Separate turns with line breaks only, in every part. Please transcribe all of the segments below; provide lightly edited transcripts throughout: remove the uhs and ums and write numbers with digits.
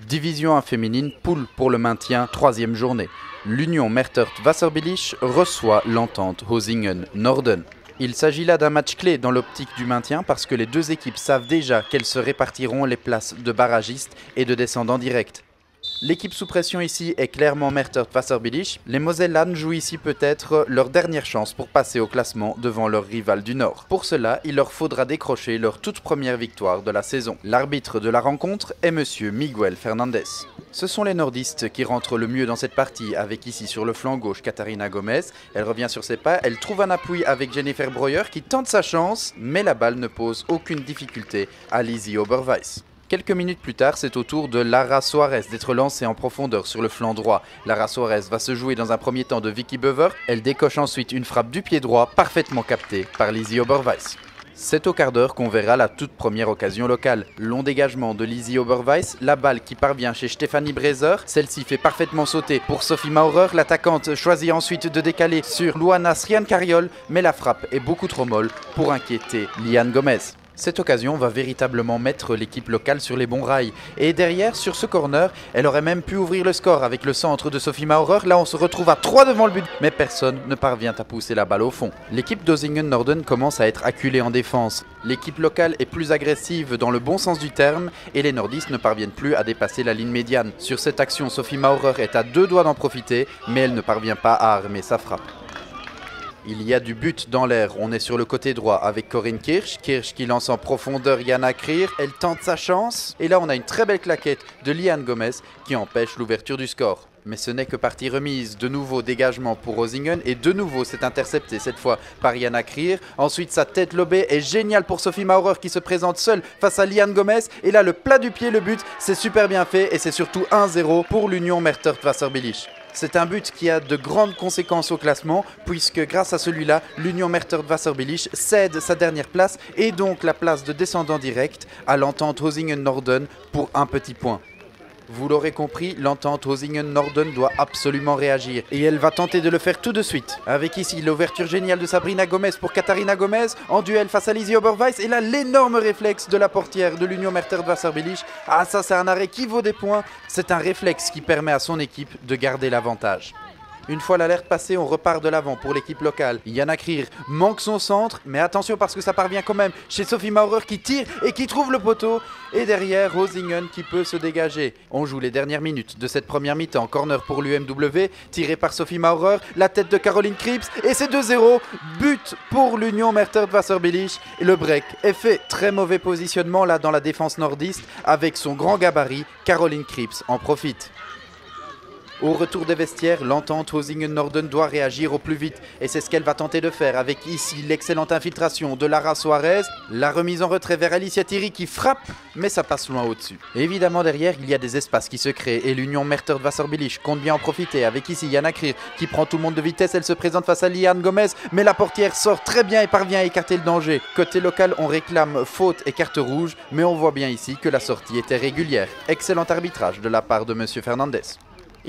Division 1 féminine, poule pour le maintien, 3e journée. L'Union Mechtert-Wasserbillich reçoit l'entente Hosingen-Norden. Il s'agit là d'un match clé dans l'optique du maintien parce que les deux équipes savent déjà qu'elles se répartiront les places de barragistes et de descendants directs. L'équipe sous pression ici est clairement Mechtert-Wasserbillich. Les Mosellanes jouent ici peut-être leur dernière chance pour passer au classement devant leur rival du Nord. Pour cela, il leur faudra décrocher leur toute première victoire de la saison. L'arbitre de la rencontre est Monsieur Miguel Fernandez. Ce sont les nordistes qui rentrent le mieux dans cette partie, avec ici sur le flanc gauche Katarina Gomez. Elle revient sur ses pas, elle trouve un appui avec Jennifer Breuer qui tente sa chance, mais la balle ne pose aucune difficulté à Lizzie Oberweis. Quelques minutes plus tard, c'est au tour de Lara Suarez d'être lancée en profondeur sur le flanc droit. Lara Suarez va se jouer dans un premier temps de Vicky Böver. Elle décoche ensuite une frappe du pied droit parfaitement captée par Lizzie Oberweis. C'est au quart d'heure qu'on verra la toute première occasion locale. Long dégagement de Lizzie Oberweis, la balle qui parvient chez Stefanie Breiser. Celle-ci fait parfaitement sauter pour Sophie Maurer. L'attaquante choisit ensuite de décaler sur Luana Srian-Cariol, mais la frappe est beaucoup trop molle pour inquiéter Liane Gomez. Cette occasion va véritablement mettre l'équipe locale sur les bons rails. Et derrière, sur ce corner, elle aurait même pu ouvrir le score avec le centre de Sophie Maurer. Là, on se retrouve à 3 devant le but, mais personne ne parvient à pousser la balle au fond. L'équipe d'Hosingen-Norden commence à être acculée en défense. L'équipe locale est plus agressive dans le bon sens du terme et les nordistes ne parviennent plus à dépasser la ligne médiane. Sur cette action, Sophie Maurer est à 2 doigts d'en profiter, mais elle ne parvient pas à armer sa frappe. Il y a du but dans l'air, on est sur le côté droit avec Corinne Kirsch. Kirsch qui lance en profondeur Jana Krier, elle tente sa chance. Et là on a une très belle claquette de Liane Gomez qui empêche l'ouverture du score. Mais ce n'est que partie remise, de nouveau dégagement pour Hosingen et de nouveau c'est intercepté cette fois par Jana Krier. Ensuite sa tête lobée est géniale pour Sophie Maurer qui se présente seule face à Liane Gomez. Et là le plat du pied, le but, c'est super bien fait et c'est surtout 1-0 pour l'Union Mechtert-Wasserbillich. C'est un but qui a de grandes conséquences au classement puisque grâce à celui-là, l'Union Mechtert-Wasserbillich cède sa dernière place et donc la place de descendant direct à l'entente Hosingen-Norden pour un petit point. Vous l'aurez compris, l'entente Hosingen-Norden doit absolument réagir et elle va tenter de le faire tout de suite. Avec ici l'ouverture géniale de Sabrina Gomez pour Katarina Gomez en duel face à Lizzie Oberweis et là l'énorme réflexe de la portière de l'Union Mechtert-Wasserbillich. Ah ça c'est un arrêt qui vaut des points, c'est un réflexe qui permet à son équipe de garder l'avantage. Une fois l'alerte passée, on repart de l'avant pour l'équipe locale. Jana Krier manque son centre, mais attention parce que ça parvient quand même chez Sophie Maurer qui tire et qui trouve le poteau. Et derrière, Hosingen qui peut se dégager. On joue les dernières minutes de cette première mi-temps. Corner pour l'UMW, tiré par Sophie Maurer, la tête de Caroline Krips et c'est 2-0. But pour l'Union Mechtert-Wasserbillich. Et le break est fait. Très mauvais positionnement là dans la défense nordiste. Avec son grand gabarit, Caroline Krips en profite. Au retour des vestiaires, l'entente Hosingen-Norden doit réagir au plus vite et c'est ce qu'elle va tenter de faire avec ici l'excellente infiltration de Lara Suarez, la remise en retrait vers Alicia Thierry qui frappe mais ça passe loin au-dessus. Évidemment derrière il y a des espaces qui se créent et l'Union Mechtert-Wasserbillich compte bien en profiter avec ici Jana Krier qui prend tout le monde de vitesse, elle se présente face à Liane Gomez mais la portière sort très bien et parvient à écarter le danger. Côté local on réclame faute et carte rouge mais on voit bien ici que la sortie était régulière. Excellent arbitrage de la part de Monsieur Fernandez.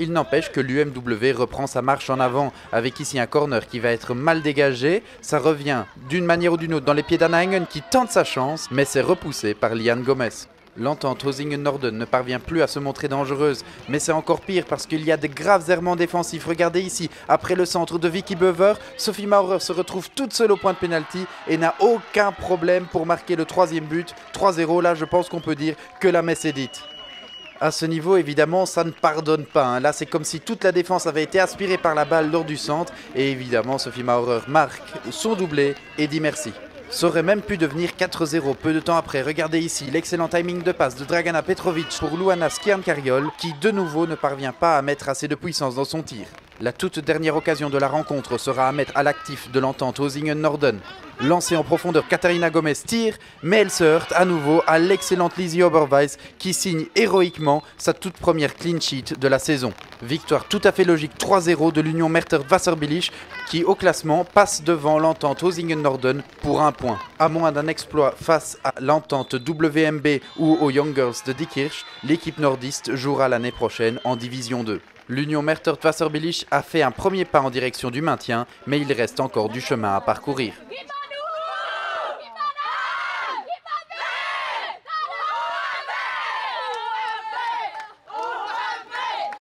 Il n'empêche que l'UMW reprend sa marche en avant avec ici un corner qui va être mal dégagé. Ça revient d'une manière ou d'une autre dans les pieds d'Anna Engen qui tente sa chance, mais c'est repoussé par Liane Gomez. L'entente Hosingen-Norden ne parvient plus à se montrer dangereuse, mais c'est encore pire parce qu'il y a de graves errements défensifs. Regardez ici, après le centre de Vicky Böver, Sophie Maurer se retrouve toute seule au point de pénalty et n'a aucun problème pour marquer le 3e but. 3-0, là je pense qu'on peut dire que la messe est dite. À ce niveau, évidemment, ça ne pardonne pas. Là, c'est comme si toute la défense avait été aspirée par la balle lors du centre. Et évidemment, Sophie Maurer marque son doublé et dit merci. Ça aurait même pu devenir 4-0 peu de temps après. Regardez ici l'excellent timing de passe de Dragana Petrovic pour Luana Srian-Cariol qui de nouveau ne parvient pas à mettre assez de puissance dans son tir. La toute dernière occasion de la rencontre sera à mettre à l'actif de l'entente Hosingen-Norden. Lancée en profondeur, Katarina Gomez tire, mais elle se heurte à nouveau à l'excellente Lizzie Oberweis qui signe héroïquement sa toute première clean sheet de la saison. Victoire tout à fait logique 3-0 de l'Union Mechtert-Wasserbillich qui au classement passe devant l'entente Hosingen-Norden pour 1 point. À moins d'un exploit face à l'entente WMB ou aux Young Girls de Diekirch, l'équipe nordiste jouera l'année prochaine en Division 2. L'Union Mechtert-Wasserbillich a fait un premier pas en direction du maintien, mais il reste encore du chemin à parcourir.